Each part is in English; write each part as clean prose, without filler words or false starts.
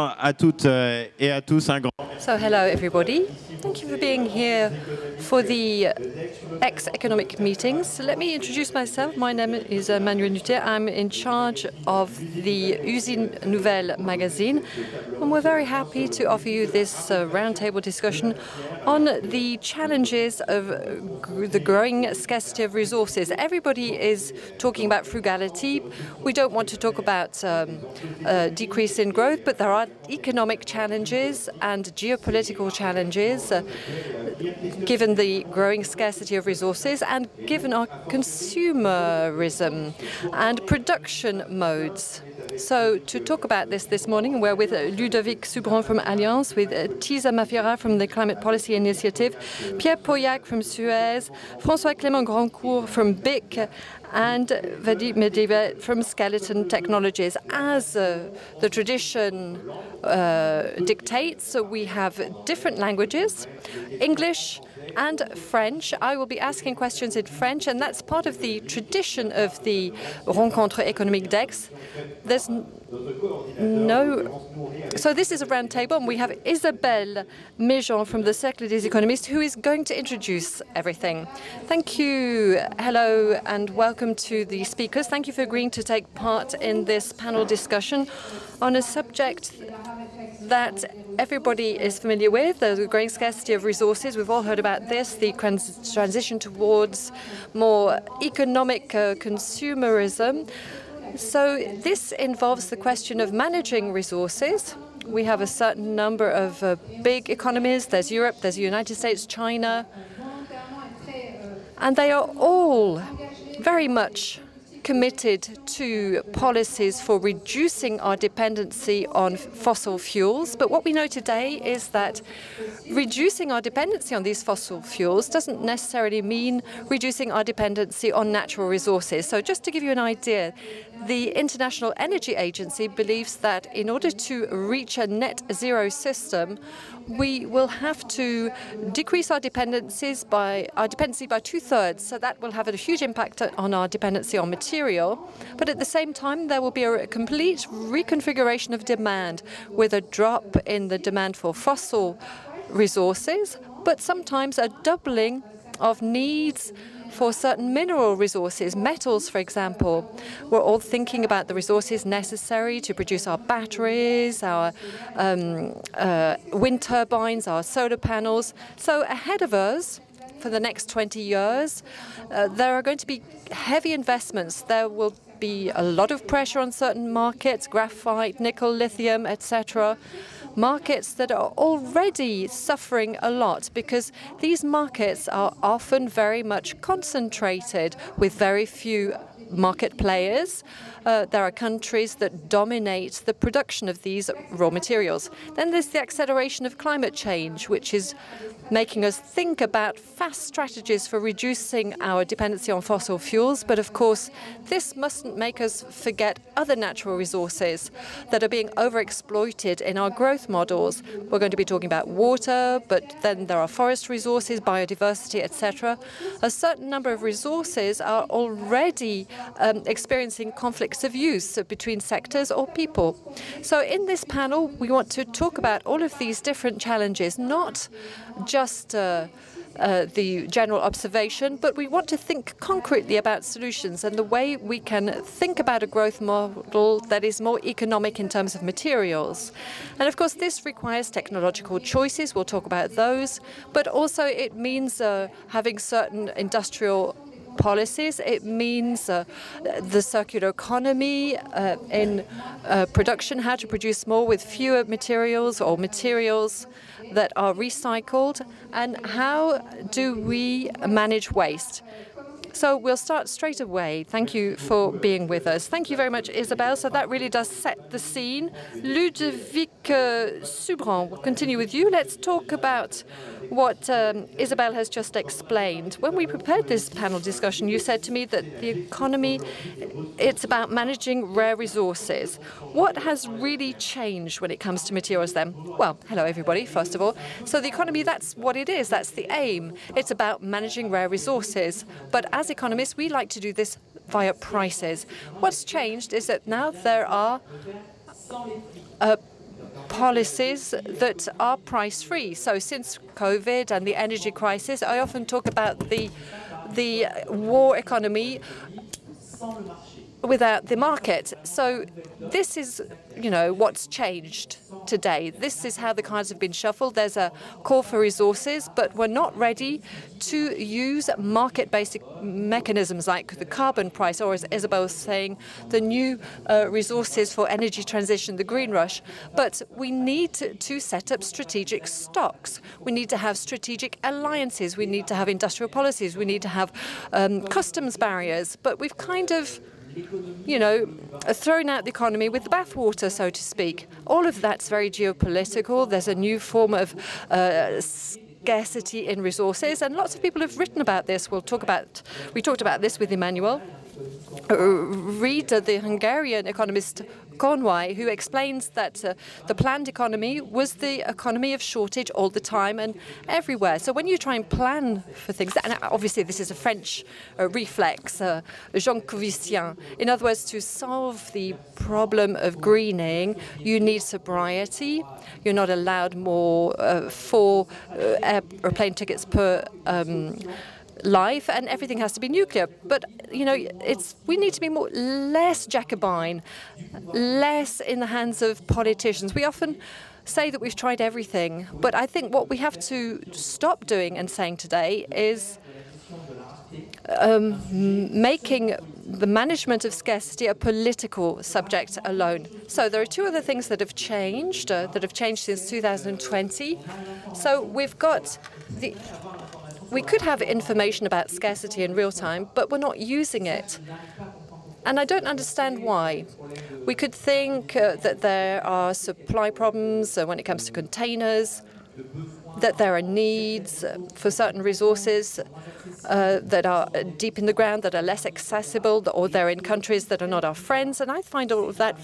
Bonjour à toutes et à tous. Un grand So hello everybody. Thank you for being here for the ex-economic meetings. So let me introduce myself. My name is Manuel Nutter. I'm in charge of the Usine Nouvelle magazine. And we're very happy to offer you this roundtable discussion on the challenges of the growing scarcity of resources. Everybody is talking about frugality. We don't want to talk about decrease in growth, but there are economic challenges and geopolitical challenges given the growing scarcity of resources and given our consumerism and production modes. So to talk about this morning, we're with Ludovic Subran from Allianz, with Tisa Mafira from the Climate Policy Initiative, Pierre Pauillac from Suez, François-Clément Grandcourt from BIC, and Vadim Medvedev from Skeleton Technologies. As the tradition dictates, so we have different languages, English and French. I will be asking questions in French, and that's part of the tradition of the Rencontre économique d'Aix. There's So this is a round table, and we have Isabelle Méjean from the Cercle des Économistes, who is going to introduce everything. Thank you. Hello, and welcome to the speakers. Thank you for agreeing to take part in this panel discussion on a subject that everybody is familiar with, the growing scarcity of resources. We've all heard about this, the transition towards more economic consumerism. So this involves the question of managing resources. We have a certain number of big economies. There's Europe, there's the United States, China. And they are all very much committed to policies for reducing our dependency on fossil fuels. But what we know today is that reducing our dependency on these fossil fuels doesn't necessarily mean reducing our dependency on natural resources. So just to give you an idea, the International Energy Agency believes that in order to reach a net zero system, we will have to decrease our dependency by 2/3. So that will have a huge impact on our dependency on material. But at the same time, there will be a complete reconfiguration of demand with a drop in the demand for fossil resources, but sometimes a doubling of needs for certain mineral resources, metals, for example. We're all thinking about the resources necessary to produce our batteries, our wind turbines, our solar panels. So ahead of us, for the next 20 years, there are going to be heavy investments. There will be a lot of pressure on certain markets, graphite, nickel, lithium, etc., markets that are already suffering a lot because these markets are often very much concentrated with very few market players. There are countries that dominate the production of these raw materials. Then there's the acceleration of climate change, which is making us think about fast strategies for reducing our dependency on fossil fuels. But of course, this mustn't make us forget other natural resources that are being overexploited in our growth models. We're going to be talking about water, but then there are forest resources, biodiversity, etc. A certain number of resources are already experiencing conflicts of use between sectors or people. So in this panel, we want to talk about all of these different challenges, not just the general observation, but we want to think concretely about solutions and the way we can think about a growth model that is more economic in terms of materials. And of course, this requires technological choices. We'll talk about those, but also it means having certain industrial policies. It means the circular economy in production, how to produce more with fewer materials or materials that are recycled, and how do we manage waste. So we'll start straight away. Thank you for being with us. Thank you very much, Isabelle. So that really does set the scene. Ludovic Subran, we'll continue with you. Let's talk about what Isabelle has just explained. When we prepared this panel discussion, you said to me that the economy, it's about managing rare resources. What has really changed when it comes to materials then? Well, hello, everybody, first of all. So the economy, that's what it is. That's the aim. It's about managing rare resources. But as economists, we like to do this via prices. What's changed is that now there are policies that are price-free. So since COVID and the energy crisis, I often talk about the war economy without the market. So this is, what's changed today. This is how the cards have been shuffled. There's a call for resources, but we're not ready to use market-based mechanisms like the carbon price, or as Isabelle was saying, the new resources for energy transition, the green rush. But we need to set up strategic stocks. We need to have strategic alliances. We need to have industrial policies. We need to have customs barriers. But we've kind of thrown out the economy with the bathwater, so to speak. All of that's very geopolitical. There's a new form of scarcity in resources, and lots of people have written about this. We talked about this with Emmanuel. Read the Hungarian economist Conway, who explains that the planned economy was the economy of shortage all the time and everywhere. So when you try and plan for things, and obviously this is a French reflex, Jancovicsien. In other words, to solve the problem of greening, you need sobriety. You're not allowed more 4 airplane tickets per life, and everything has to be nuclear. But we need to be less Jacobin, less in the hands of politicians. We often say that we've tried everything, but I think what we have to stop doing and saying today is making the management of scarcity a political subject alone. So there are 2 other things that have changed since 2020. So we could have information about scarcity in real time, but we're not using it. And I don't understand why. We could think that there are supply problems when it comes to containers, that there are needs for certain resources that are deep in the ground, that are less accessible, or they're in countries that are not our friends. And I find all of that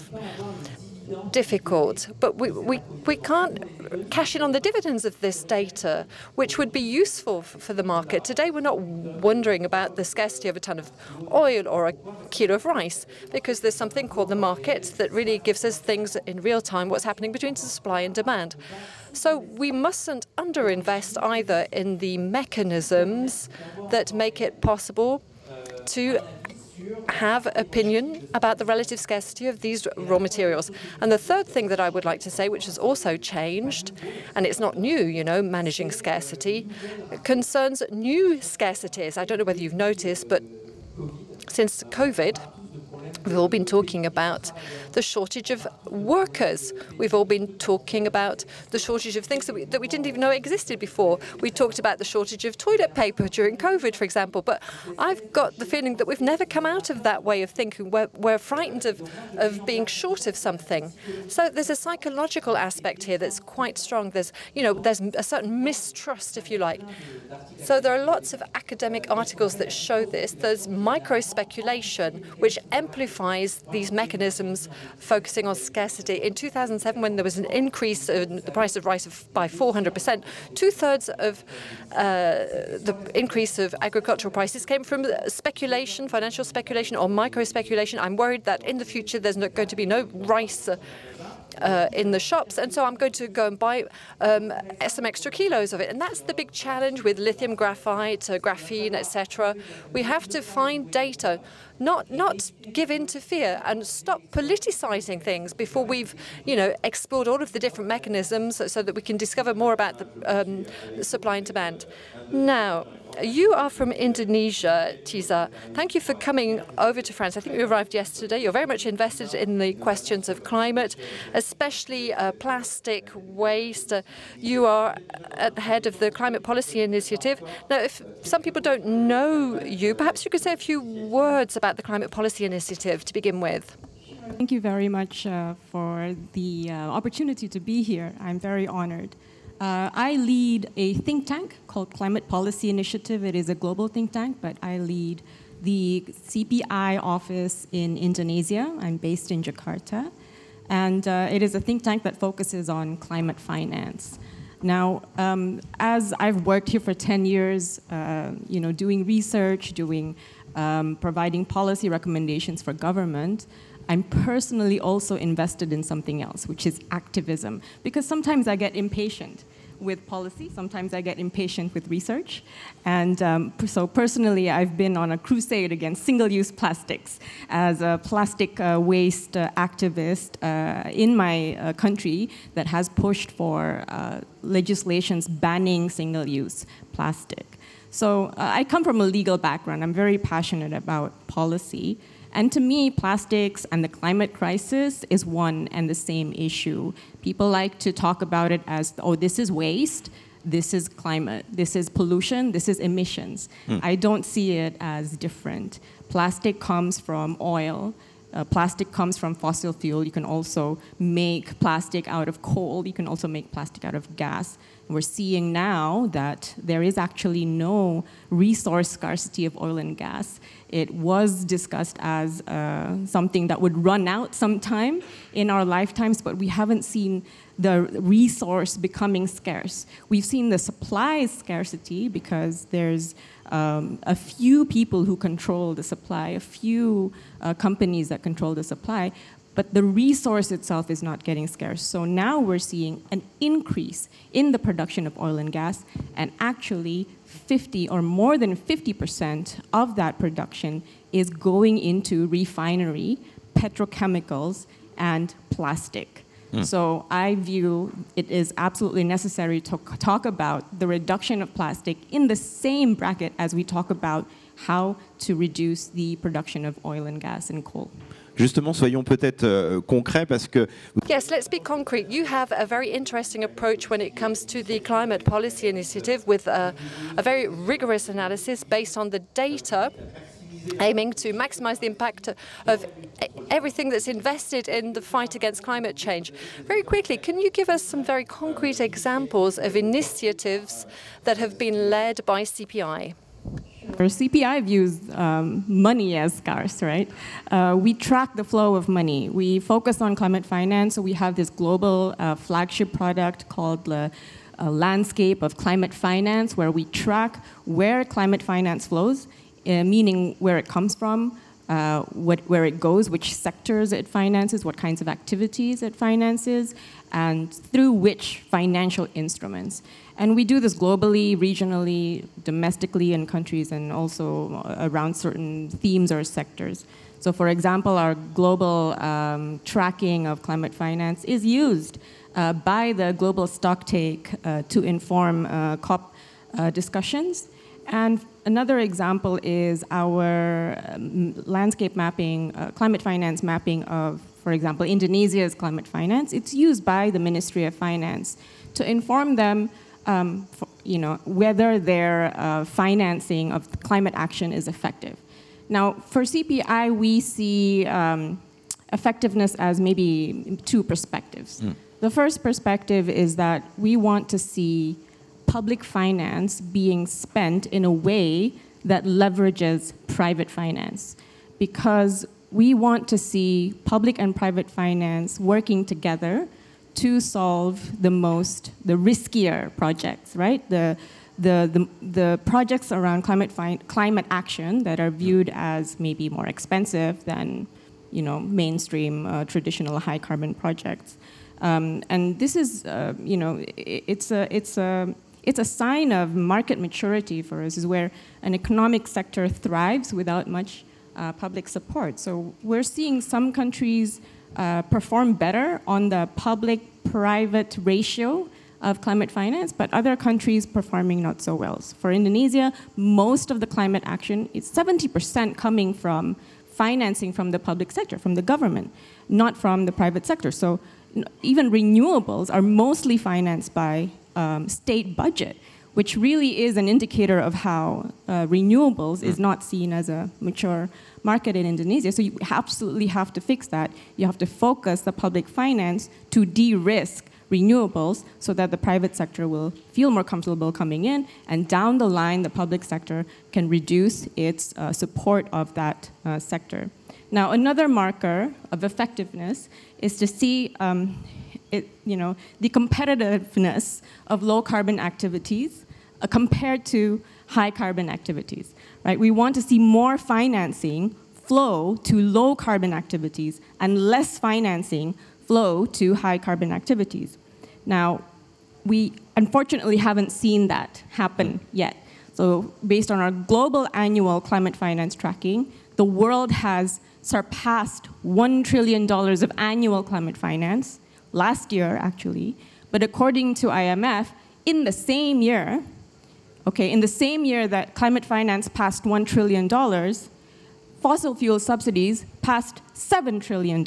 difficult, but we can't cash in on the dividends of this data, which would be useful for the market. Today, we're not wondering about the scarcity of a ton of oil or a kilo of rice, because there's something called the market that really gives us things in real time, what's happening between supply and demand. So we mustn't underinvest either in the mechanisms that make it possible to have opinion about the relative scarcity of these raw materials. And the third thing that I would like to say, which has also changed, and it's not new, managing scarcity, concerns new scarcities. I don't know whether you've noticed, but since COVID, we've all been talking about the shortage of workers. We've all been talking about the shortage of things that we didn't even know existed before. We talked about the shortage of toilet paper during COVID, for example. But I've got the feeling that we've never come out of that way of thinking. We're frightened of being short of something. So there's a psychological aspect here that's quite strong. There's a certain mistrust, if you like. So there are lots of academic articles that show this. There's micro-speculation, which amplifies these mechanisms focusing on scarcity. In 2007, when there was an increase in the price of rice by 400%, 2/3 of the increase of agricultural prices came from speculation, financial speculation or micro-speculation. I'm worried that in the future there's going to be no rice in the shops, and so I'm going to go and buy some extra kilos of it. And that's the big challenge with lithium graphite, graphene, etc. We have to find data, not give in to fear, and stop politicizing things before we've explored all of the different mechanisms so that we can discover more about the supply and demand. Now, you are from Indonesia, Tiza. Thank you for coming over to France. I think you arrived yesterday. You're very much invested in the questions of climate, especially plastic waste. You are at the head of the Climate Policy Initiative. Now, if some people don't know you, perhaps you could say a few words about the Climate Policy Initiative to begin with. Thank you very much for the opportunity to be here. I'm very honored. I lead a think tank called Climate Policy Initiative. It is a global think tank, but I lead the CPI office in Indonesia. I'm based in Jakarta. And it is a think tank that focuses on climate finance. Now, as I've worked here for 10 years, doing research, providing policy recommendations for government, I'm personally also invested in something else, which is activism. Because sometimes I get impatient with policy, sometimes I get impatient with research. And so personally, I've been on a crusade against single-use plastics as a plastic waste activist in my country that has pushed for legislations banning single-use plastic. So I come from a legal background. I'm very passionate about policy. And to me, plastics and the climate crisis is one and the same issue. People like to talk about it as, oh, this is waste, this is climate, this is pollution, this is emissions. I don't see it as different. Plastic comes from oil. Plastic comes from fossil fuel. You can also make plastic out of coal. You can also make plastic out of gas. We're seeing now that there is actually no resource scarcity of oil and gas. It was discussed as something that would run out sometime in our lifetimes, but we haven't seen the resource becoming scarce. We've seen the supply scarcity because there's a few people who control the supply, a few companies that control the supply, but the resource itself is not getting scarce. So now we're seeing an increase in the production of oil and gas, and actually 50 or more than 50% of that production is going into refinery, petrochemicals, and plastic. So I view it is absolutely necessary to talk about the reduction of plastic in the same bracket as we talk about how to reduce the production of oil and gas and coal. Justement, soyons peut-être concrets parce que... Yes, let's be concrete. You have a very interesting approach when it comes to the climate policy initiative with a very rigorous analysis based on the data, aiming to maximize the impact of everything that's invested in the fight against climate change. Very quickly, can you give us some very concrete examples of initiatives that have been led by CPI? Our CPI views money as scarce, right? We track the flow of money. We focus on climate finance, so we have this global flagship product called the Landscape of Climate Finance, where we track where climate finance flows, meaning where it comes from, where it goes, which sectors it finances, what kinds of activities it finances, and through which financial instruments. And we do this globally, regionally, domestically in countries, and also around certain themes or sectors. So for example, our global tracking of climate finance is used by the global stocktake to inform COP discussions. And another example is our landscape mapping, climate finance mapping of, for example, Indonesia's climate finance. It's used by the Ministry of Finance to inform them whether their financing of climate action is effective. Now, for CPI, we see effectiveness as maybe two perspectives. The first perspective is that we want to see public finance being spent in a way that leverages private finance, because we want to see public and private finance working together to solve the riskier projects, right? The projects around climate action that are viewed as maybe more expensive than, mainstream traditional high carbon projects. And this is, it's a sign of market maturity for us, is where an economic sector thrives without much public support. So we're seeing some countries perform better on the public-private ratio of climate finance, but other countries performing not so well. So for Indonesia, most of the climate action is 70% coming from financing from the public sector, from the government, not from the private sector. So even renewables are mostly financed by state budget, which really is an indicator of how renewables is not seen as a mature market in Indonesia. So you absolutely have to fix that. You have to focus the public finance to de-risk renewables so that the private sector will feel more comfortable coming in, and down the line, the public sector can reduce its support of that sector. Now, another marker of effectiveness is to see the competitiveness of low carbon activities compared to high carbon activities, right? We want to see more financing flow to low carbon activities and less financing flow to high carbon activities. Now, we unfortunately haven't seen that happen yet. So based on our global annual climate finance tracking, the world has surpassed $1 trillion of annual climate finance, last year actually, but according to IMF, in the same year, in the same year that climate finance passed $1 trillion, fossil fuel subsidies passed $7 trillion,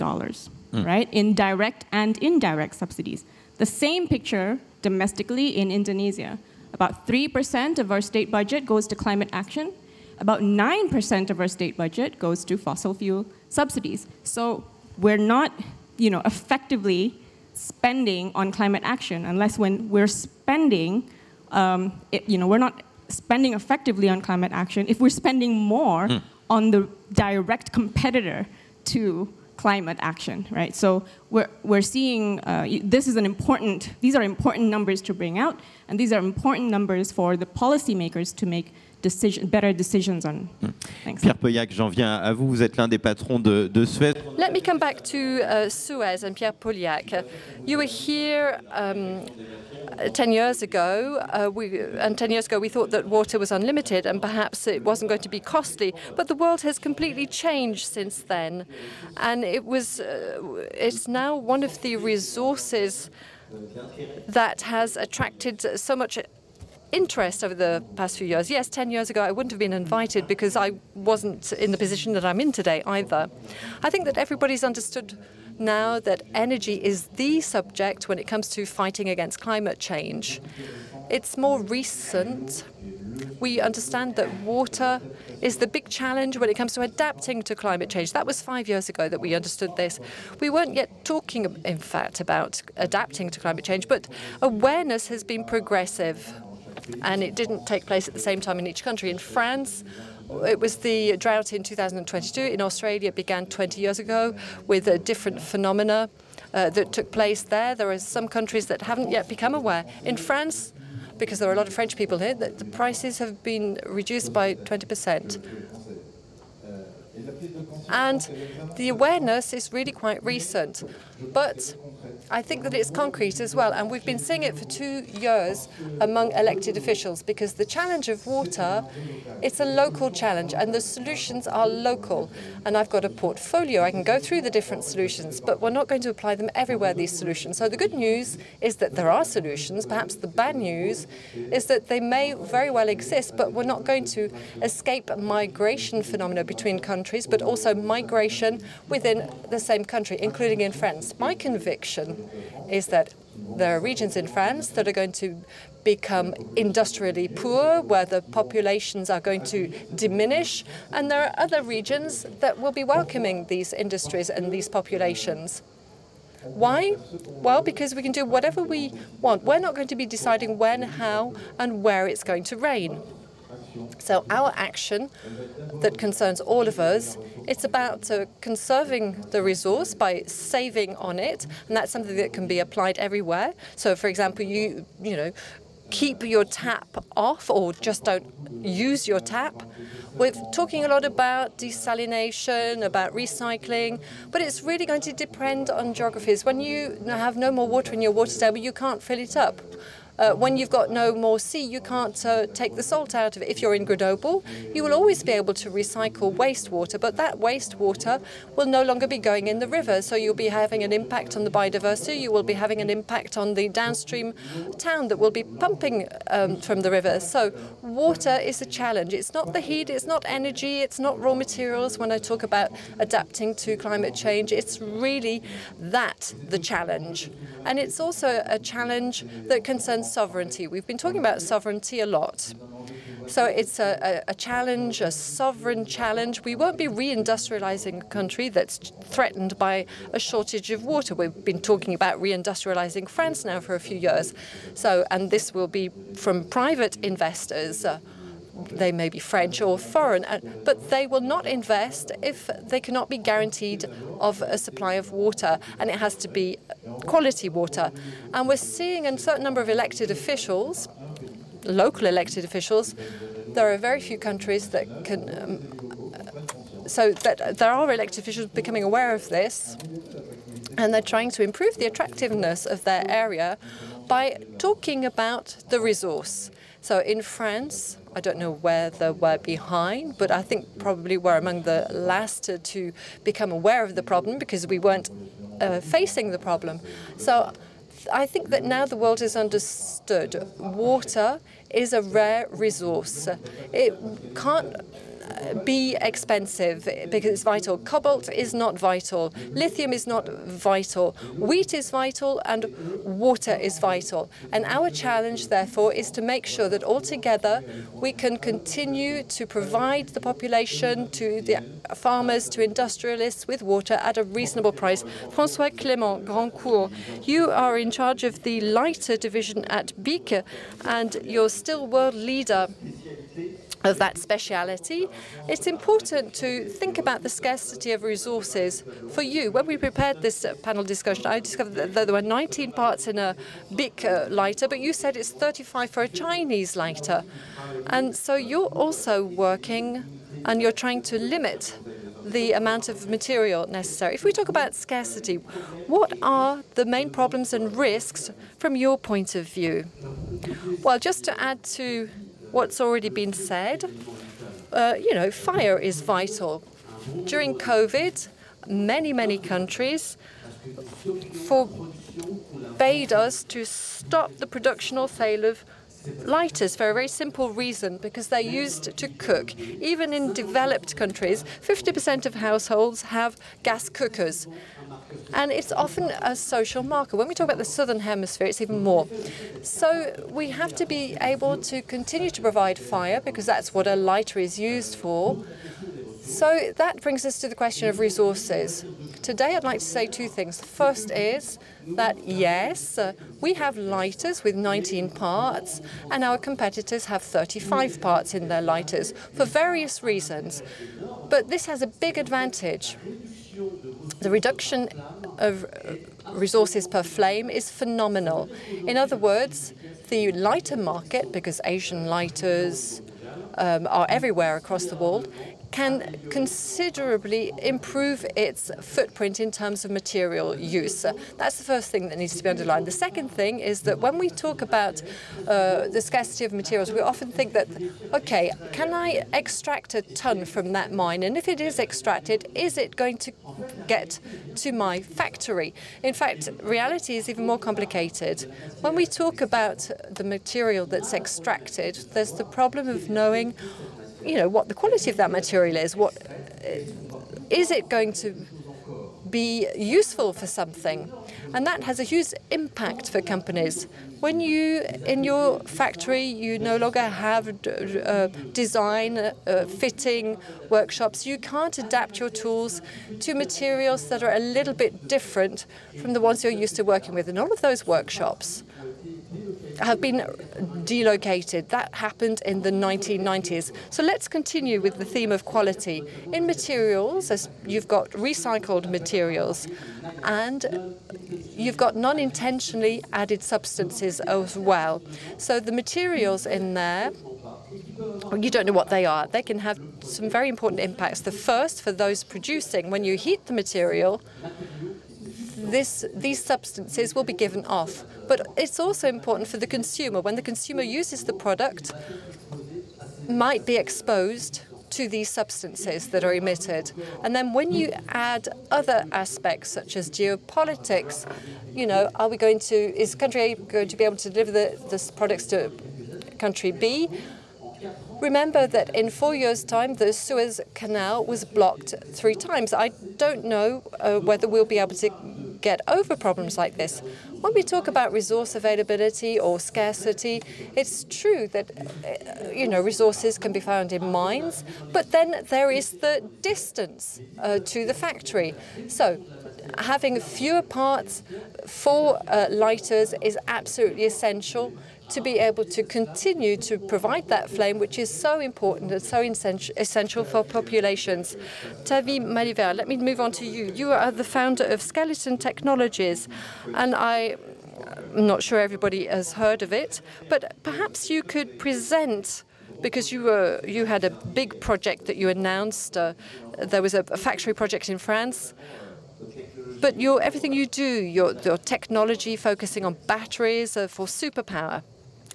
right, in direct and indirect subsidies. The same picture domestically in Indonesia. About 3% of our state budget goes to climate action. About 9% of our state budget goes to fossil fuel subsidies. So we're not, effectively spending on climate action unless when we're spending, we're not spending effectively on climate action if we're spending more on the direct competitor to climate action, right? So we're seeing these are important numbers to bring out, and these are important numbers for the policymakers to make better decisions on. Thanks. Pierre Pauillac, j'en viens à vous. Vous êtes l'un des patrons de Suez. Let me come back to Suez and Pierre Pauillac. You were here 10 years ago, and 10 years ago we thought that water was unlimited and perhaps it wasn't going to be costly, but the world has completely changed since then, and it's now one of the resources that has attracted so much interest over the past few years. Yes, 10 years ago I wouldn't have been invited because I wasn't in the position that I'm in today either. I think that everybody's understood now that energy is the subject when it comes to fighting against climate change. It's more recent. We understand that water is the big challenge when it comes to adapting to climate change. That was 5 years ago that we understood this. We weren't yet talking, in fact, about adapting to climate change, but awareness has been progressive, and it didn't take place at the same time in each country. In France, it was the drought in 2022. In Australia, it began 20 years ago with a different phenomena that took place there. There are some countries that haven't yet become aware. In France, because there are a lot of French people here, the prices have been reduced by 20%. And the awareness is really quite recent. But I think that it's concrete as well, and we've been seeing it for 2 years among elected officials, because the challenge of water, it's a local challenge, and the solutions are local. And I've got a portfolio. I can go through the different solutions, but we're not going to apply them everywhere, these solutions. So the good news is that there are solutions. Perhaps the bad news is that they may very well exist, but we're not going to escape migration phenomena between countries, but also migration within the same country, including in France. My conviction is that there are regions in France that are going to become industrially poor, where the populations are going to diminish, and there are other regions that will be welcoming these industries and these populations. Why? Well, because we can do whatever we want. We're not going to be deciding when, how, and where it's going to rain. So our action that concerns all of us, it's about conserving the resource by saving on it, and that's something that can be applied everywhere. So, for example, you keep your tap off or just don't use your tap. We're talking a lot about desalination, about recycling, but it's really going to depend on geographies. When you have no more water in your water table, you can't fill it up. When you've got no more sea, you can't take the salt out of it. If you're in Grenoble, you will always be able to recycle wastewater, but that wastewater will no longer be going in the river. So you'll be having an impact on the biodiversity. You will be having an impact on the downstream town that will be pumping from the river. So water is a challenge. It's not the heat, it's not energy, it's not raw materials. When I talk about adapting to climate change, it's really the challenge. And it's also a challenge that concerns sovereignty. We've been talking about sovereignty a lot. So it's a challenge, a sovereign challenge. We won't be reindustrializing a country that's threatened by a shortage of water. We've been talking about reindustrializing France now for a few years. So, and this will be from private investors. They may be French or foreign, but they will not invest if they cannot be guaranteed of a supply of water, and it has to be quality water. And we're seeing a certain number of elected officials, local elected officials, there are very few countries that can so that there are elected officials becoming aware of this, and they're trying to improve the attractiveness of their area by talking about the resource. So in France, I don't know whether we're behind, but I think probably we're among the last to become aware of the problem because we weren't facing the problem. So I think that now the world has understood water is a rare resource. It can't be expensive because it's vital. Cobalt is not vital. Lithium is not vital. Wheat is vital and water is vital. And our challenge, therefore, is to make sure that altogether we can continue to provide the population, to the farmers, to industrialists with water at a reasonable price. François Clément Grandcourt, you are in charge of the lighter division at BIC, and you're still world leader of that speciality. It's important to think about the scarcity of resources. For you, when we prepared this panel discussion, I discovered that there were 19 parts in a big lighter, but you said it's 35 for a Chinese lighter. And so you're also working and you're trying to limit the amount of material necessary. If we talk about scarcity, what are the main problems and risks from your point of view? Well, just to add to what's already been said, fire is vital. During COVID, many countries forbade us to stop the production or sale of lighters for a very simple reason, because they're used to cook. Even in developed countries, 50% of households have gas cookers. And it's often a social marker. When we talk about the Southern Hemisphere, it's even more. So we have to be able to continue to provide fire because that's what a lighter is used for. So that brings us to the question of resources. Today, I'd like to say two things. The first is that, yes, we have lighters with 19 parts, and our competitors have 35 parts in their lighters for various reasons. But this has a big advantage. The reduction of resources per flame is phenomenal. In other words, the lighter market, because Asian lighters are everywhere across the world, can considerably improve its footprint in terms of material use. That's the first thing that needs to be underlined. The second thing is that when we talk about the scarcity of materials, we often think that, okay, can I extract a ton from that mine? And if it is extracted, is it going to get to my factory? In fact, reality is even more complicated. When we talk about the material that's extracted, there's the problem of knowing what the quality of that material is. What is it going to be useful for something? And that has a huge impact for companies. When you, in your factory, you no longer have design, fitting workshops, you can't adapt your tools to materials that are a little bit different from the ones you're used to working with. And all of those workshops have been delocated. That happened in the 1990s. So let's continue with the theme of quality. In materials, as you've got recycled materials, and you've got non-intentionally added substances as well. So the materials in there, you don't know what they are. They can have some very important impacts. The first, for those producing, when you heat the material, these substances will be given off. But it's also important for the consumer. When the consumer uses the product, might be exposed to these substances that are emitted. And then when you add other aspects such as geopolitics, is country A going to be able to deliver the products to country B? Remember that in 4 years' time, the Suez Canal was blocked 3 times. I don't know whether we'll be able to get over problems like this. When we talk about resource availability or scarcity, it's true that resources can be found in mines, but then there is the distance to the factory. So having fewer parts for lighters is absolutely essential to be able to continue to provide that flame, which is so important and so essential for populations. Tavi Maliver, let me move on to you. You are the founder of Skeleton Technologies, and I'm not sure everybody has heard of it, but perhaps you could present because you had a big project that you announced. There was a factory project in France. But everything you do, your technology focusing on batteries for superpower.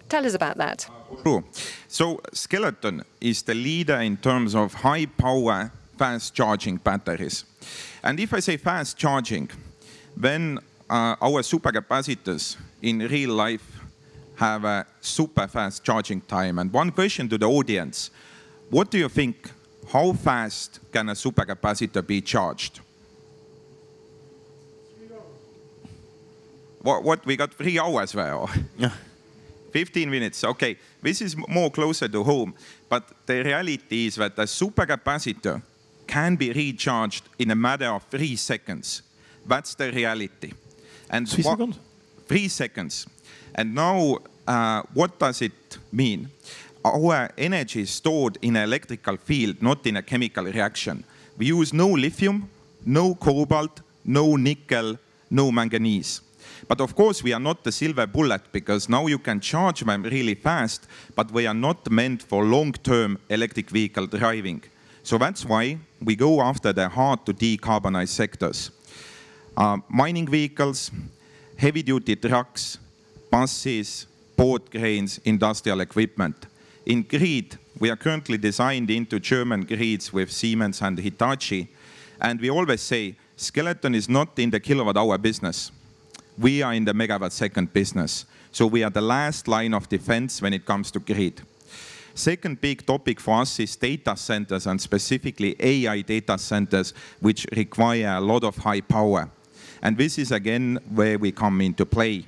Tell us about that. True. So Skeleton is the leader in terms of high power, fast charging batteries. And if I say fast charging, then our supercapacitors in real life have a super fast charging time. And one question to the audience, what do you think, how fast can a supercapacitor be charged? What we got 3 hours well? Yeah. 15 minutes, okay. This is more closer to home, but the reality is that a supercapacitor can be recharged in a matter of 3 seconds. That's the reality. And 3 seconds? 3 seconds. And now, what does it mean? Our energy is stored in an electrical field, not in a chemical reaction. We use no lithium, no cobalt, no nickel, no manganese. But of course, we are not the silver bullet, because now you can charge them really fast, but we are not meant for long-term electric vehicle driving. So that's why we go after the hard to decarbonize sectors. Mining vehicles, heavy-duty trucks, buses, port cranes, industrial equipment. In grid, we are currently designed into German grids with Siemens and Hitachi. And we always say, Skeleton is not in the kilowatt-hour business. We are in the megawatt-second business. So we are the last line of defense when it comes to grid. Second big topic for us is data centers, and specifically AI data centers, which require a lot of high power. And this is again where we come into play.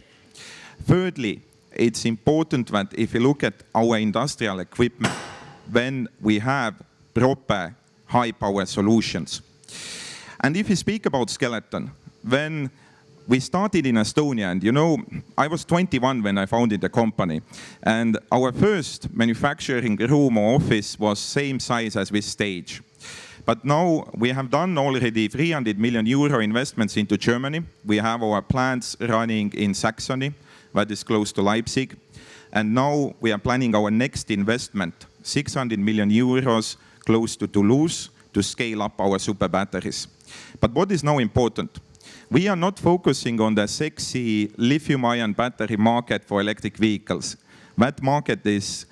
Thirdly, it's important that if you look at our industrial equipment, then we have proper high power solutions. And if you speak about Skeleton, then we started in Estonia, and you know, I was 21 when I founded the company. And our first manufacturing room or office was same size as this stage. But now we have done already 300 million euro investments into Germany. We have our plants running in Saxony, that is close to Leipzig. And now we are planning our next investment, 600 million euros close to Toulouse, to scale up our super batteries. But what is now important? We are not focusing on the sexy lithium-ion battery market for electric vehicles. That market is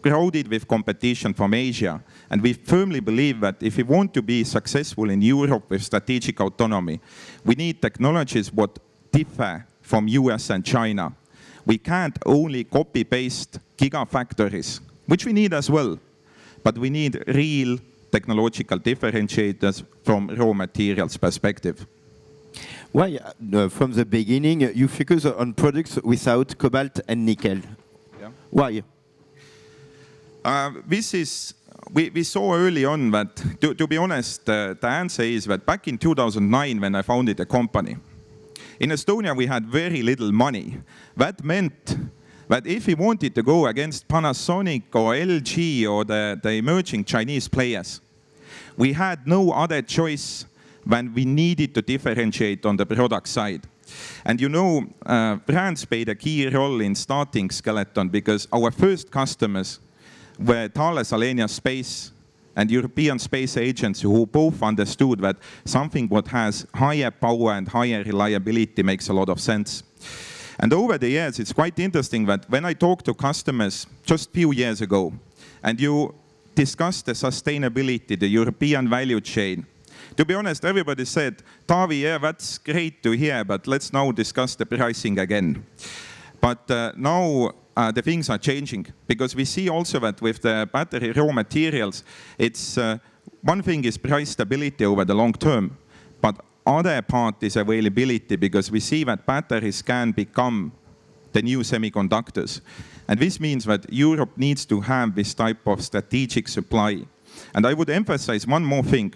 crowded with competition from Asia. And we firmly believe that if we want to be successful in Europe with strategic autonomy, we need technologies that differ from US and China. We can't only copy-paste gigafactories, which we need as well, but we need real technological differentiators from raw materials perspective. Why, from the beginning, you focus on products without cobalt and nickel? Yeah. Why? We saw early on that, to be honest, the answer is that back in 2009, when I founded the company, in Estonia we had very little money. That meant that if we wanted to go against Panasonic or LG or the emerging Chinese players, we had no other choice when we needed to differentiate on the product side. And you know, France played a key role in starting Skeleton, because our first customers were Thales Alenia Space and European Space Agency, who both understood that something that has higher power and higher reliability makes a lot of sense. And over the years, it's quite interesting that when I talk to customers just a few years ago, and you discuss the sustainability, the European value chain, to be honest, everybody said, Taavi, yeah, that's great to hear, but let's now discuss the pricing again. But now the things are changing, because we see also that with the battery raw materials, it's one thing is price stability over the long term, but other part is availability, because we see that batteries can become the new semiconductors. And this means that Europe needs to have this type of strategic supply. And I would emphasize one more thing.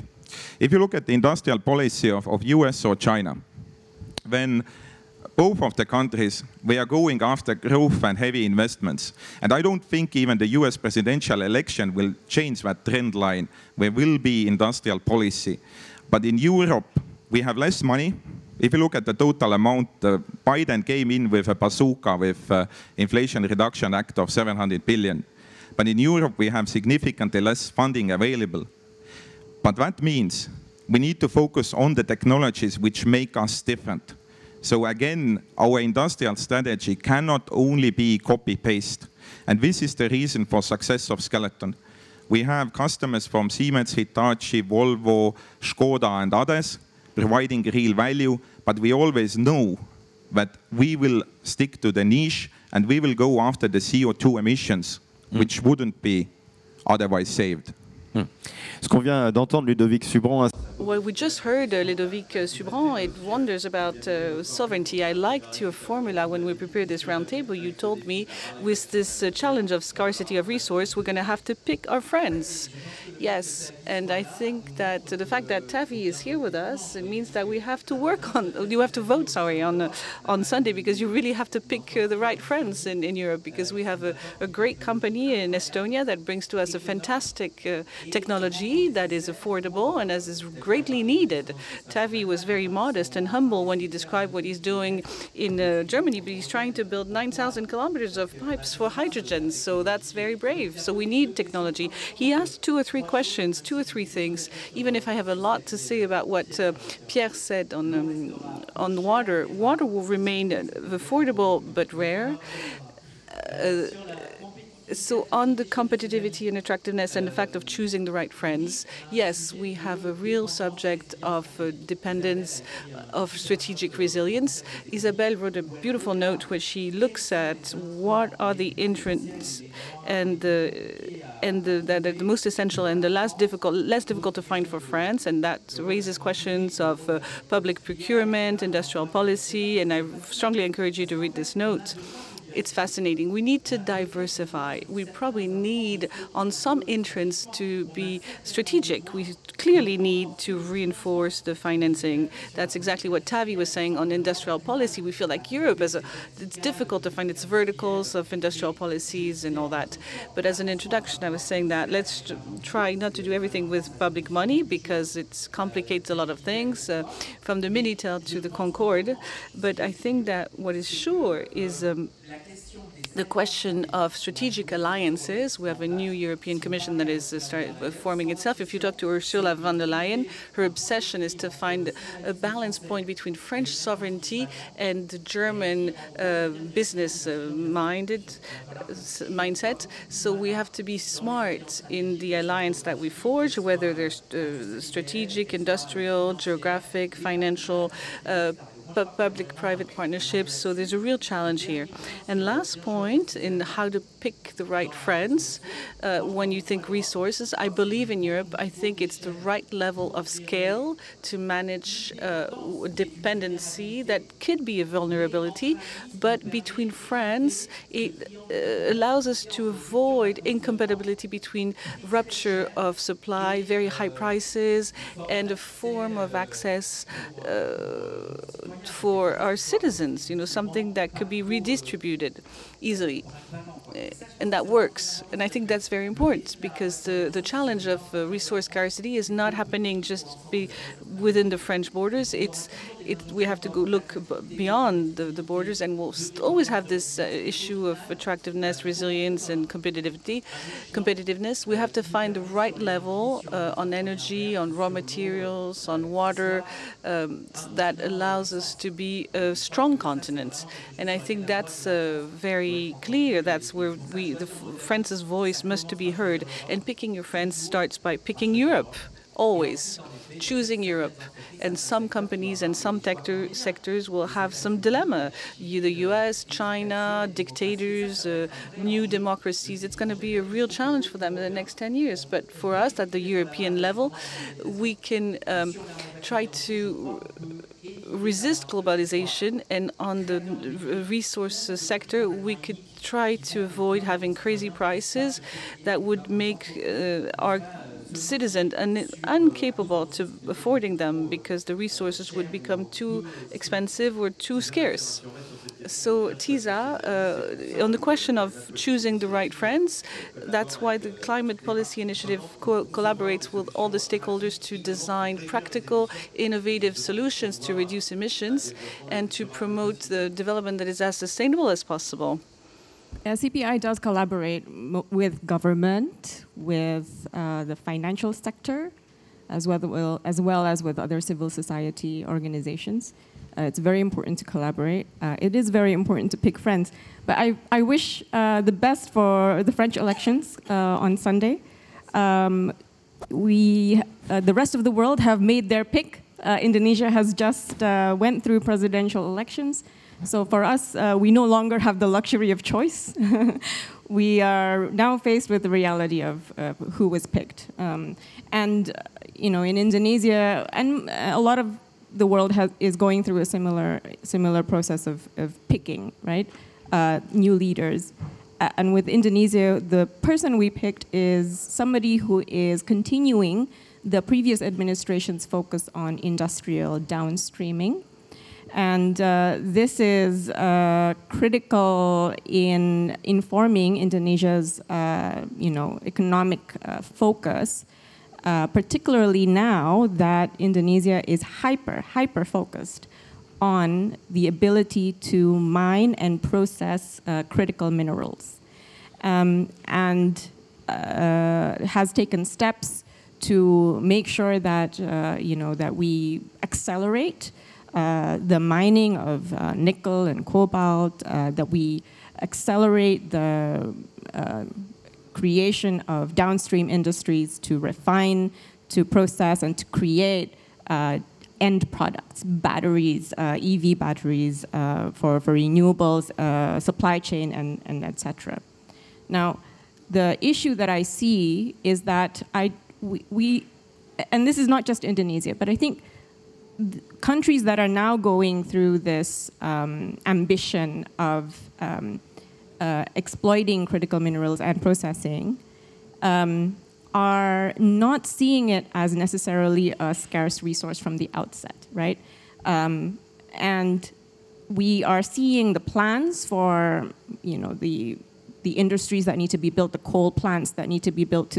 If you look at the industrial policy of US or China, then both of the countries, we are going after growth and heavy investments. And I don't think even the US presidential election will change that trend line. There will be industrial policy. But in Europe, we have less money. If you look at the total amount, Biden came in with a bazooka with Inflation Reduction Act of 700 billion. But in Europe, we have significantly less funding available. But that means we need to focus on the technologies which make us different. So again, our industrial strategy cannot only be copy-paste. And this is the reason for success of Skeleton. We have customers from Siemens, Hitachi, Volvo, Škoda, and others providing real value, but we always know that we will stick to the niche and we will go after the CO2 emissions, which wouldn't be otherwise saved. Ce qu'on vient d'entendre Ludovic Subran. Well, we just heard Ludovic Subran. It wonders about sovereignty. I liked your formula when we prepared this roundtable. You told me with this challenge of scarcity of resource, we're going to have to pick our friends. Yes, and I think that the fact that TAVI is here with us, it means that we have to work on, you have to vote, sorry, on Sunday, because you really have to pick the right friends in Europe, because we have a great company in Estonia that brings to us a fantastic technology that is affordable and as is greatly needed. TAVI was very modest and humble when he described what he's doing in Germany, but he's trying to build 9,000 kilometers of pipes for hydrogen, so that's very brave. So we need technology. He asked 2 or 3 questions, 2 or 3 things, even if I have a lot to say about what Pierre said on water. Water will remain affordable but rare. So on the competitivity and attractiveness and the fact of choosing the right friends, yes, we have a real subject of dependence, of strategic resilience. Isabelle wrote a beautiful note where she looks at what are the interests and the most essential and the less difficult to find for France, and that raises questions of public procurement, industrial policy, and I strongly encourage you to read this note. It's fascinating. We need to diversify. We probably need, on some entrants, to be strategic. We clearly need to reinforce the financing. That's exactly what Tavi was saying on industrial policy. We feel like Europe it's difficult to find its verticals of industrial policies and all that. But as an introduction, I was saying that let's try not to do everything with public money because it complicates a lot of things, from the Minitel to the Concorde. But I think that what is sure is the question of strategic alliances. We have a new European Commission that is forming itself. If you talk to Ursula von der Leyen, her obsession is to find a balance point between French sovereignty and the German business mindset. So we have to be smart in the alliance that we forge, whether there's strategic, industrial, geographic, financial, public-private partnerships. So there's a real challenge here. And last point in how to pick the right friends when you think resources. I believe in Europe. I think it's the right level of scale to manage dependency that could be a vulnerability. But between friends, it allows us to avoid incompatibility between rupture of supply, very high prices, and a form of access for our citizens, something that could be redistributed easily. And that works. And I think that's very important because the challenge of resource scarcity is not happening just within the French borders. We have to go look beyond the borders, and we'll always have this issue of attractiveness, resilience, and competitiveness. We have to find the right level on energy, on raw materials, on water, that allows us to be a strong continent. And I think that's very clear. That's where France's voice must be heard. And picking your friends starts by picking Europe, always. Choosing Europe. And some companies and some sectors will have some dilemma. The US, China, dictators, new democracies, it's going to be a real challenge for them in the next 10 years. But for us at the European level, we can try to resist globalization, and on the resource sector, we could try to avoid having crazy prices that would make our citizens incapable to affording them because the resources would become too expensive or too scarce. So TISA, on the question of choosing the right friends, that's why the Climate Policy Initiative collaborates with all the stakeholders to design practical, innovative solutions to reduce emissions and to promote the development that is as sustainable as possible. CPI does collaborate with government, with the financial sector, as well as with other civil society organizations. It's very important to collaborate. It is very important to pick friends. But I wish the best for the French elections on Sunday. The rest of the world have made their pick. Indonesia has just went through presidential elections. So for us, we no longer have the luxury of choice. We are now faced with the reality of who was picked. And in Indonesia, and a lot of the world is going through a similar process of picking, right? New leaders. And with Indonesia, the person we picked is somebody who is continuing the previous administration's focus on industrial downstreaming. And this is critical in informing Indonesia's, economic focus, particularly now that Indonesia is hyper focused on the ability to mine and process critical minerals, and has taken steps to make sure that that we accelerate the mining of nickel and cobalt, that we accelerate the creation of downstream industries to refine, to process, and to create end products, batteries, EV batteries for renewables, supply chain, and etc. Now, the issue that I see is that we and this is not just Indonesia, but I think countries that are now going through this ambition of exploiting critical minerals and processing are not seeing it as necessarily a scarce resource from the outset, right? And we are seeing the plans for, the industries that need to be built, the coal plants that need to be built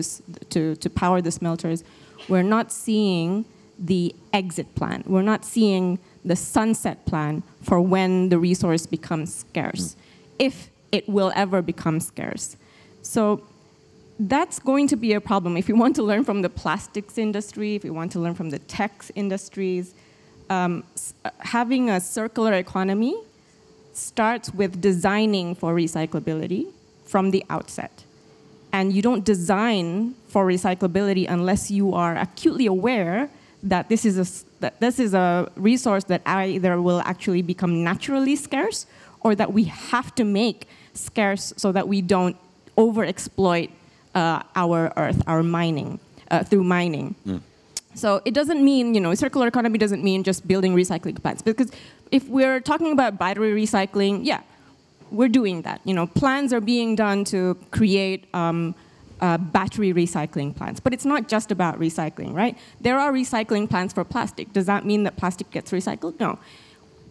to power the smelters. We're not seeing the exit plan. We're not seeing the sunset plan for when the resource becomes scarce, if it will ever become scarce. So that's going to be a problem. If you want to learn from the plastics industry, if you want to learn from the tech industries, having a circular economy starts with designing for recyclability from the outset. And you don't design for recyclability unless you are acutely aware that this is a resource that either will actually become naturally scarce or that we have to make scarce so that we don't overexploit our earth, our mining, through mining. So it doesn't mean, circular economy doesn't mean just building recycling plants. Because if we're talking about battery recycling, yeah, we're doing that. Plans are being done to create battery recycling plants. But it's not just about recycling, right? There are recycling plants for plastic. Does that mean that plastic gets recycled? No.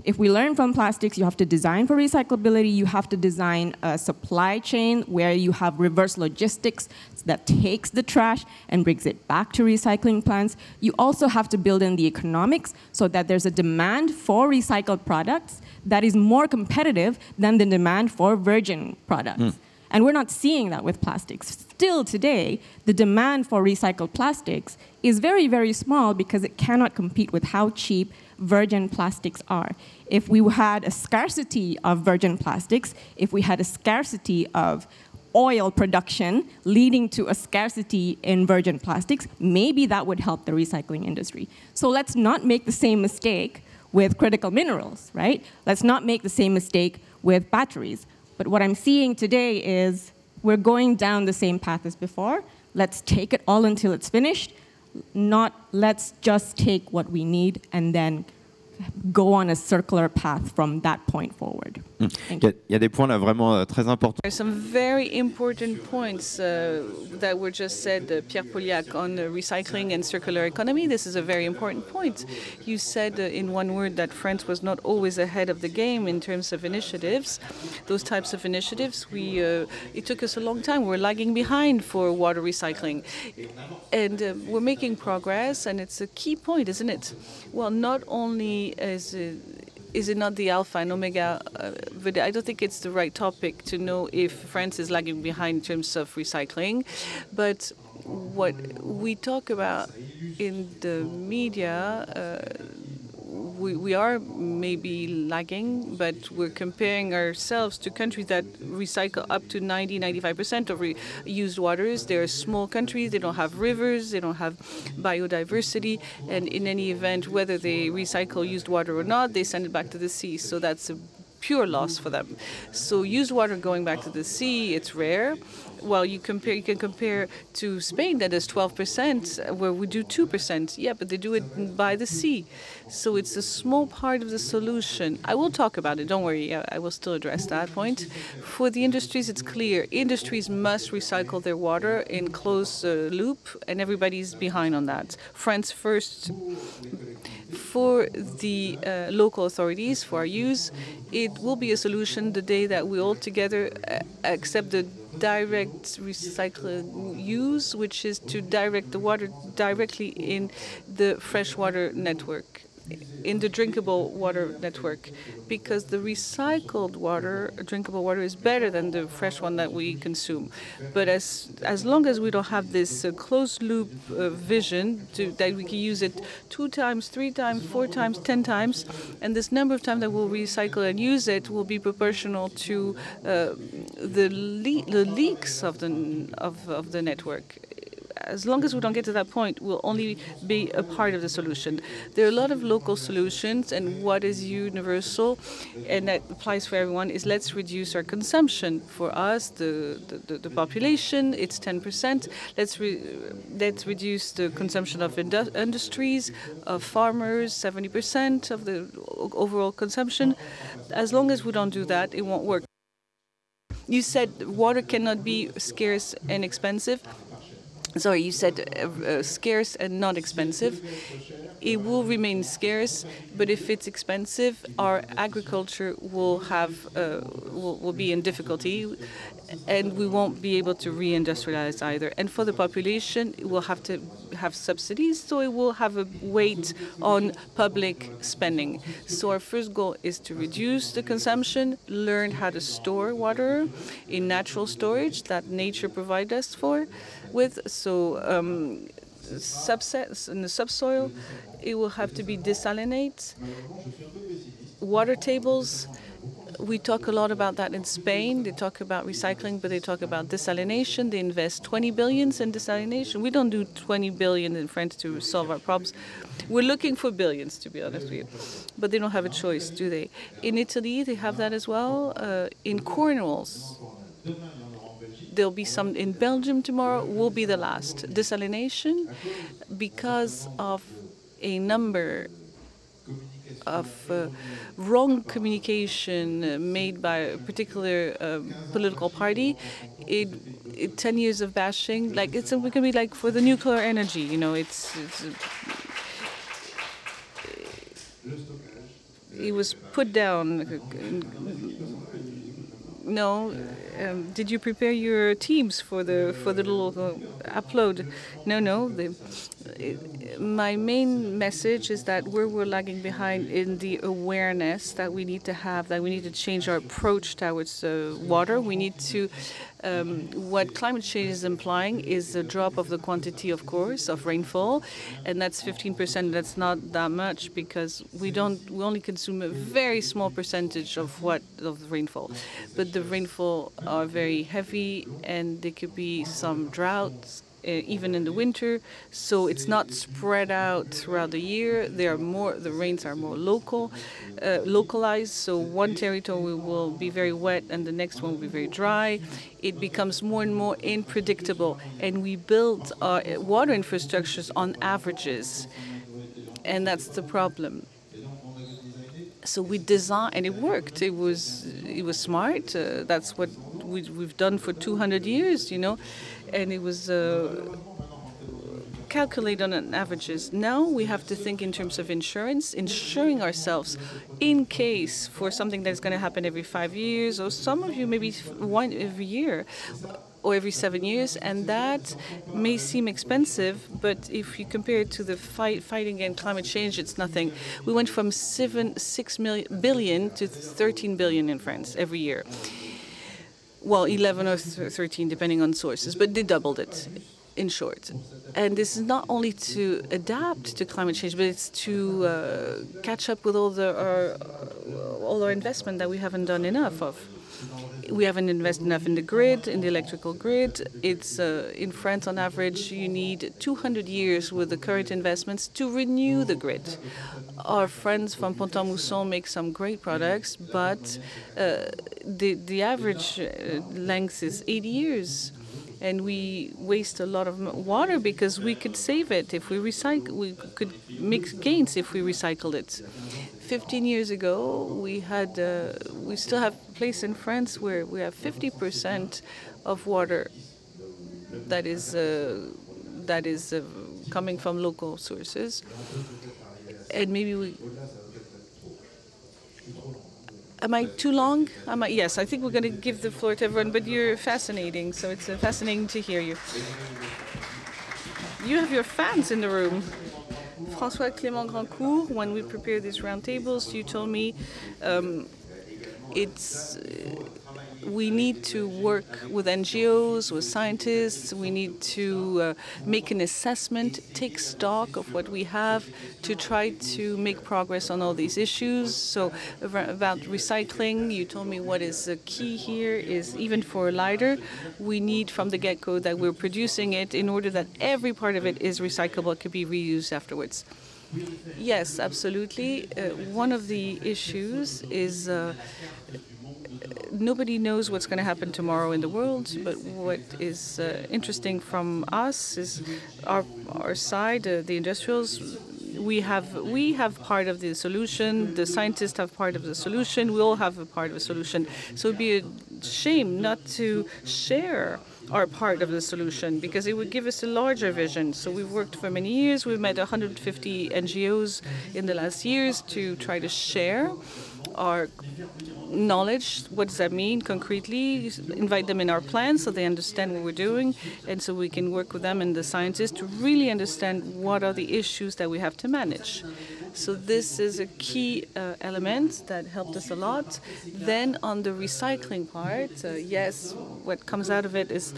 If we learn from plastics, you have to design for recyclability. You have to design a supply chain where you have reverse logistics that takes the trash and brings it back to recycling plants. You also have to build in the economics so that there's a demand for recycled products that is more competitive than the demand for virgin products. And we're not seeing that with plastics. Still today, the demand for recycled plastics is very, very small because it cannot compete with how cheap virgin plastics are. If we had a scarcity of virgin plastics, if we had a scarcity of oil production leading to a scarcity in virgin plastics, maybe that would help the recycling industry. So let's not make the same mistake with critical minerals, right? Let's not make the same mistake with batteries. But what I'm seeing today is we're going down the same path as before. Let's take it all until it's finished. Not let's just take what we need and then go on a circular path from that point forward. Il y a des points là vraiment très importants. There are some very important points that were just said, Pierre Pauliac, on recycling and circular economy. This is a very important point. You said in one word that France was not always ahead of the game in terms of initiatives. Those types of initiatives, it took us a long time. We're lagging behind for water recycling. And we're making progress, and it's a key point, isn't it? Well, not only is it not the alpha and omega? But I don't think it's the right topic to know if France is lagging behind in terms of recycling. But what we talk about in the media, we are maybe lagging, but we're comparing ourselves to countries that recycle up to 90-95% of used waters. They're small countries, they don't have rivers, they don't have biodiversity, and in any event, whether they recycle used water or not, they send it back to the sea. So that's a pure loss for them. So used water going back to the sea, it's rare. Well, you can compare to Spain that is 12%, where we do 2%. Yeah, but they do it by the sea. So it's a small part of the solution. I will talk about it, don't worry, I will still address that point. For the industries, it's clear. Industries must recycle their water in closed loop, and everybody's behind on that. France first. For the local authorities, for our use, it will be a solution the day that we all together accept the direct recycling use, which is to direct the water directly in the freshwater network, in the drinkable water network, because the recycled water, drinkable water, is better than the fresh one that we consume. But as long as we don't have this closed loop vision that we can use it 2 times, 3 times, 4 times, 10 times, and this number of times that we'll recycle and use it will be proportional to the leaks of the network. As long as we don't get to that point, we'll only be a part of the solution. There are a lot of local solutions, and what is universal, and that applies for everyone, is let's reduce our consumption. For us, the population, it's 10%. Let's reduce the consumption of industries, of farmers, 70% of the overall consumption. As long as we don't do that, it won't work. You said water cannot be scarce and expensive. Sorry, you said scarce and not expensive. It will remain scarce, but if it's expensive, our agriculture will be in difficulty, and we won't be able to reindustrialize either. And for the population, it will have to have subsidies, so it will have a weight on public spending. So our first goal is to reduce the consumption, learn how to store water in natural storage that nature provides us with. So subsets in the subsoil, it will have to be desalinated. Water tables, we talk a lot about that in Spain. They talk about recycling, but they talk about desalination. They invest 20 billion in desalination. We don't do 20 billion in France to solve our problems. We're looking for billions, to be honest with you. But they don't have a choice, do they? In Italy, they have that as well. In Cornwalls, there'll be some in Belgium tomorrow, will be the last. Desalination, because of a number of wrong communication made by a particular political party, 10 years of bashing, like it can be like for the nuclear energy, it was put down. No, did you prepare your teams for the little upload? No. My main message is that we're lagging behind in the awareness that we need to have, that we need to change our approach towards water. We need to. What climate change is implying is a drop of the quantity, of course, of rainfall, and that's 15%. That's not that much because we only consume a very small percentage of the rainfall, but the rainfall are very heavy, and there could be some droughts. Even in the winter, so it's not spread out throughout the year. The rains are more localized. So one territory will be very wet, and the next one will be very dry. It becomes more and more unpredictable, and we build our water infrastructures on averages, and that's the problem. So we designed, and it worked. It was smart. That's what we've done for 200 years, and it was calculate on an averages. Now we have to think in terms of insurance, insuring ourselves in case for something that's going to happen every 5 years, or some of you maybe one every year or every 7 years, and that may seem expensive, but if you compare it to the fighting against climate change, it's nothing. We went from 6 billion to 13 billion in France every year. Well, 11 or 13, depending on sources, but they doubled it, in short. And this is not only to adapt to climate change, but it's to catch up with all our investment that we haven't done enough of. We haven't invested enough in the grid, in the electrical grid. It's in France, on average, you need 200 years with the current investments to renew the grid. Our friends from Pont-à-Mousson make some great products, but the average length is 80 years. And we waste a lot of water because we could save it if we recycle. We could make gains if we recycled it. 15 years ago, we still have a place in France where we have 50% of water that is coming from local sources, and maybe we. Am I too long? Yes, I think we're going to give the floor to everyone, but you're fascinating, so it's fascinating to hear you. You have your fans in the room. François Clément Grandcourt, when we prepared these roundtables, you told me we need to work with NGOs, with scientists. We need to make an assessment, take stock of what we have to try to make progress on all these issues. So about recycling, you told me what is the key here is even for a lighter, we need from the get-go that we're producing it in order that every part of it is recyclable, could be reused afterwards. Yes, absolutely. One of the issues is nobody knows what's going to happen tomorrow in the world, but what is interesting from us is our side, the industrials. We have part of the solution. The scientists have part of the solution. We all have a part of the solution. So it'd be a shame not to share our part of the solution, because it would give us a larger vision. So we've worked for many years. We've met 150 NGOs in the last years to try to share our knowledge. What does that mean concretely? Invite them in our plan so they understand what we're doing, and so we can work with them and the scientists to really understand what are the issues that we have to manage. So this is a key element that helped us a lot. Then on the recycling part, yes, what comes out of it is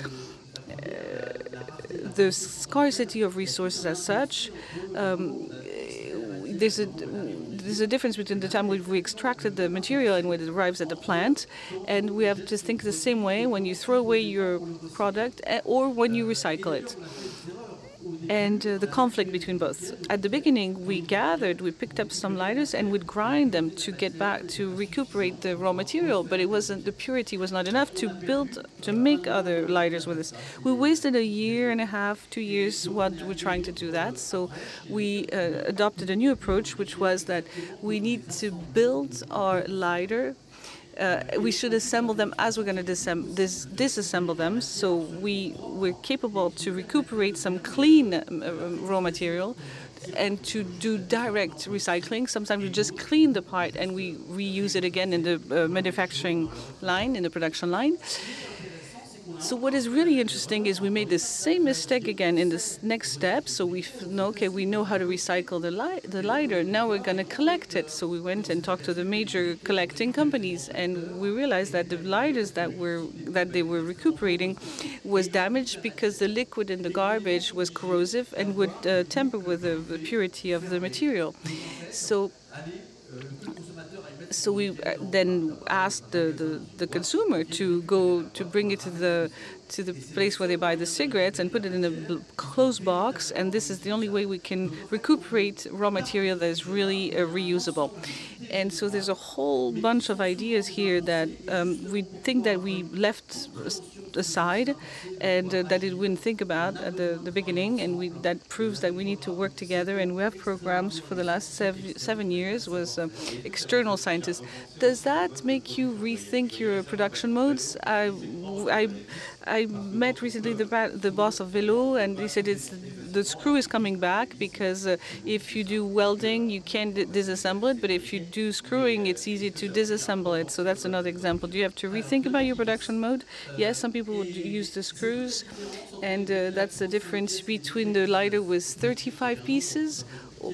the scarcity of resources as such. There's a difference between the time we extracted the material and when it arrives at the plant, and we have to think the same way when you throw away your product or when you recycle it. And the conflict between both. At the beginning, we picked up some lighters and would grind them to get back to recuperate the raw material, but the purity was not enough to make other lighters with this. We wasted 1.5 years, 2 years while we're trying to do that. So we adopted a new approach, which was that we need to build our lighter. We should assemble them as we're going to disassemble them, so we're capable to recuperate some clean raw material and to do direct recycling. Sometimes we just clean the part and we reuse it again in the manufacturing line, in the production line. So what is really interesting is we made the same mistake again in this next step. So we know how to recycle the lighter. Now we're going to collect it. So we went and talked to the major collecting companies, and we realized that the lighters that they were recuperating was damaged because the liquid in the garbage was corrosive and would tamper with the purity of the material. So we then asked the consumer to bring it to the place where they buy the cigarettes and put it in a closed box, and this is the only way we can recuperate raw material that is really reusable. And so there's a whole bunch of ideas here that we think that we left aside and that we didn't think about at the beginning, and that proves that we need to work together. And we have programs for the last 7 years with external scientists. Does that make you rethink your production modes? I met recently the boss of Velo, and he said the screw is coming back because if you do welding, you can't disassemble it, but if you do screwing, it's easy to disassemble it. So that's another example. Do you have to rethink about your production mode? Yes, some people would use the screws, and that's the difference between the lighter with 35 pieces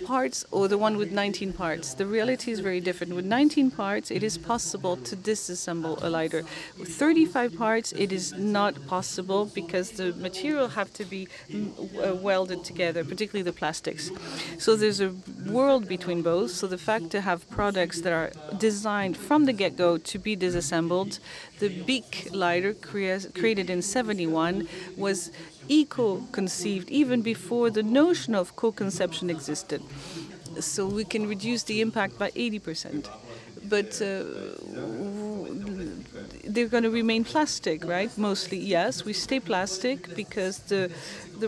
parts or the one with 19 parts. The reality is very different. With 19 parts, it is possible to disassemble a lighter. With 35 parts, it is not possible because the material have to be welded together, particularly the plastics. So there's a world between both. So the fact to have products that are designed from the get-go to be disassembled, the BIC lighter created in '71 was eco-conceived even before the notion of co-conception existed. So we can reduce the impact by 80%. But they're going to remain plastic, right? Mostly, yes. We stay plastic because the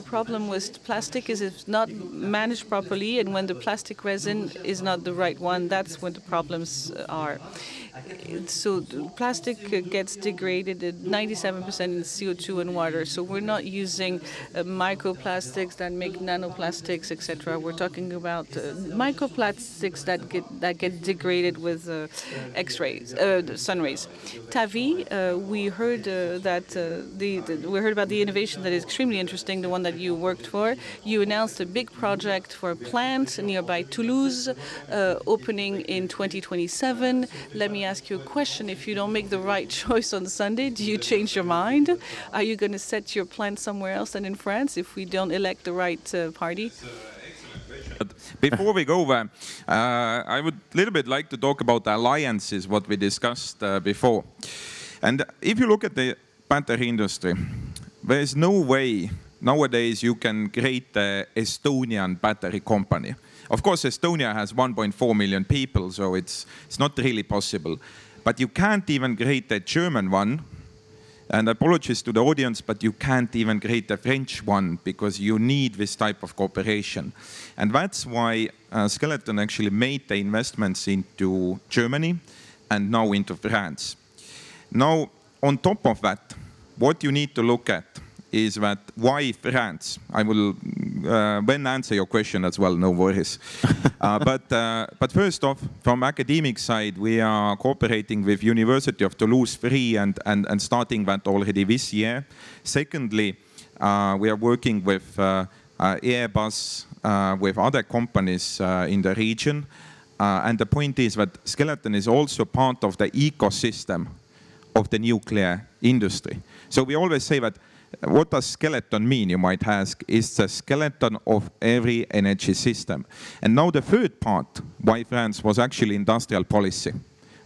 problem with plastic is it's not managed properly, and when the plastic resin is not the right one, that's when the problems are. So plastic gets degraded at 97% in CO2 and water. So we're not using microplastics that make nanoplastics, etc. We're talking about microplastics that get degraded with X-rays, sun rays. TAVI, we heard we heard about the innovation that is extremely interesting, the one that you worked for. You announced a big project for a plant nearby Toulouse, opening in 2027. Let me ask you a question. If you don't make the right choice on Sunday, do you change your mind? Are you going to set your plant somewhere else than in France if we don't elect the right party? But before we go there, I would a little bit like to talk about the alliances, what we discussed before. And if you look at the battery industry, there is no way nowadays you can create an Estonian battery company. Of course, Estonia has 1.4 million people, so it's not really possible. But you can't even create a German one. And apologies to the audience, but you can't even create a French one because you need this type of cooperation. And that's why Skeleton actually made the investments into Germany and now into France. Now, on top of that, what you need to look at is that why France? I will then answer your question as well, no worries. But first off, from academic side, we are cooperating with University of Toulouse Free and starting that already this year. Secondly, we are working with Airbus, with other companies in the region. And the point is that Skeleton is also part of the ecosystem of the nuclear industry. So we always say that what does skeleton mean, you might ask, is the skeleton of every energy system. And now the third part, why France was actually industrial policy.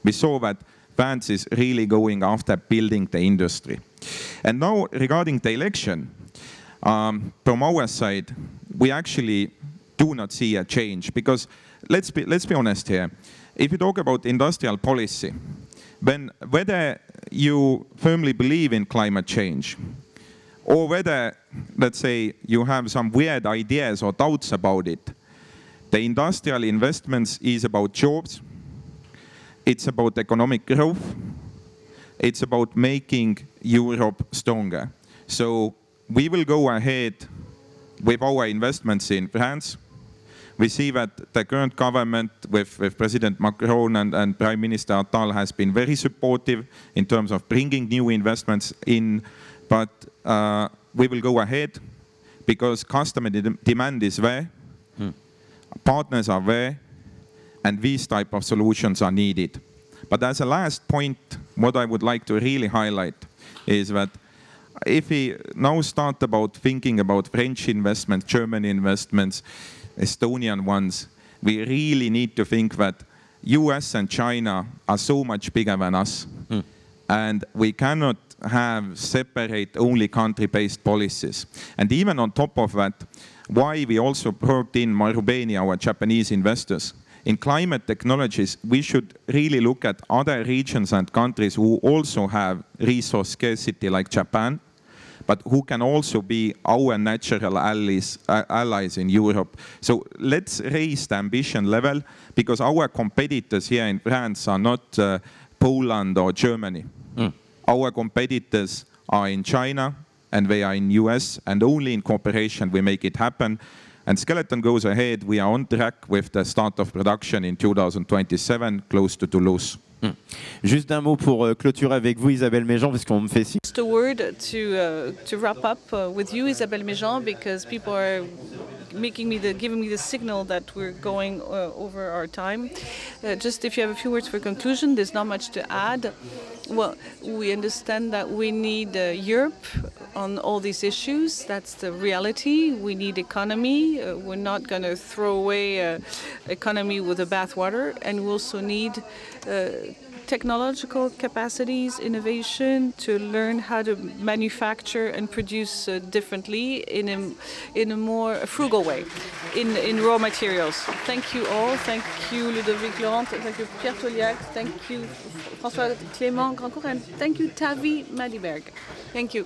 We saw that France is really going after building the industry. And now regarding the election, from our side, we actually do not see a change because let's be honest here. If you talk about industrial policy, then whether you firmly believe in climate change, or whether, let's say, you have some weird ideas or doubts about it, the industrial investments is about jobs, it's about economic growth, it's about making Europe stronger. So we will go ahead with our investments in France. We see that the current government with President Macron and Prime Minister Attal has been very supportive in terms of bringing new investments in. But we will go ahead because customer demand is there, partners are there, and these type of solutions are needed. But as a last point, what I would like to really highlight is that if we now start about thinking about French investments, German investments, Estonian ones, we really need to think that US and China are so much bigger than us. And we cannot have separate only country-based policies. And even on top of that, why we also brought in Marubeni, our Japanese investors. In climate technologies, we should really look at other regions and countries who also have resource scarcity like Japan, but who can also be our natural allies in Europe. So let's raise the ambition level because our competitors here in France are not Poland or Germany. Our competitors are in China and they are in US, and only in cooperation we make it happen. And Skeleton goes ahead. We are on track with the start of production in 2027, close to Toulouse. Juste un mot pour clôturer avec vous, Isabelle Méjean, parce qu'on me fait signe. Just a word to wrap up with you, Isabelle Méjean, because people are giving me the signal that we're going over our time. Just if you have a few words for conclusion, there's not much to add. Well, we understand that we need Europe on all these issues. That's the reality. We need economy. We're not going to throw away economy with the bathwater. And we also need technological capacities, innovation, to learn how to manufacture and produce differently in a more frugal way, in raw materials. Thank you all. Thank you, Ludovic Laurent. Thank you, Pierre Toliac. Thank you, François Clément Grandcourt. And thank you, Tavi Madiberg. Thank you.